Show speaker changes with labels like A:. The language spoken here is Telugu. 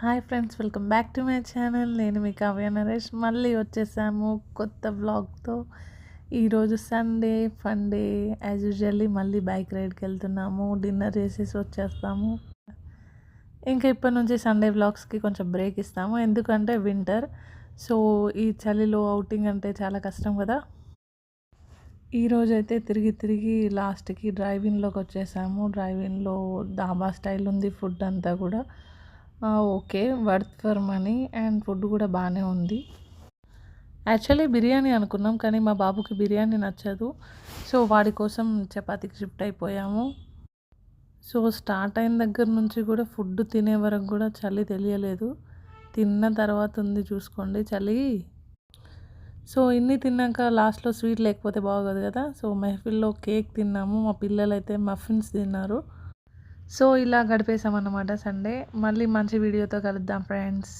A: Hi friends, welcome back to my channel. నేను మీ కావ్య నరేష్ మళ్ళీ వచ్చేసాము కొత్త వ్లాగ్తో. ఈరోజు Sunday fun day. As usually మళ్ళీ బైక్ రైడ్కి వెళ్తున్నాము, డిన్నర్ చేసేసి వచ్చేస్తాము. ఇంకా ఇప్పటి నుంచి సండే వ్లాగ్స్కి కొంచెం బ్రేక్ ఇస్తాము, ఎందుకంటే వింటర్. సో ఈ చలిలో అవుటింగ్ అంటే చాలా కష్టం కదా. ఈరోజైతే తిరిగి తిరిగి లాస్ట్కి డ్రైవింగ్లోకి వచ్చేసాము. డ్రైవింగ్లో డాబా స్టైల్ ఉంది ఫుడ్ అంతా కూడా. Okay, worth for money and food కూడా బాగానే ఉంది. యాక్చువల్లీ బిర్యానీ అనుకున్నాం, కానీ మా బాబుకి బిర్యానీ నచ్చదు. సో వాడి కోసం చపాతీకి షిఫ్ట్ అయిపోయాము. సో స్టార్ట్ అయిన దగ్గర నుంచి కూడా ఫుడ్ తినే వరకు కూడా చలి తెలియలేదు. తిన్న తర్వాత ఉంది చూసుకోండి చలి. సో ఇన్ని తిన్నాక లాస్ట్లో స్వీట్ లేకపోతే బాగోదు కదా. సో మెహఫిల్లో కేక్ తిన్నాము, మా పిల్లలు అయితే మఫిన్స్ తిన్నారు. సో ఇలా గడిపేసామన్నమాట సండే. మళ్ళీ మంచి వీడియోతో కలుద్దాం ఫ్రెండ్స్.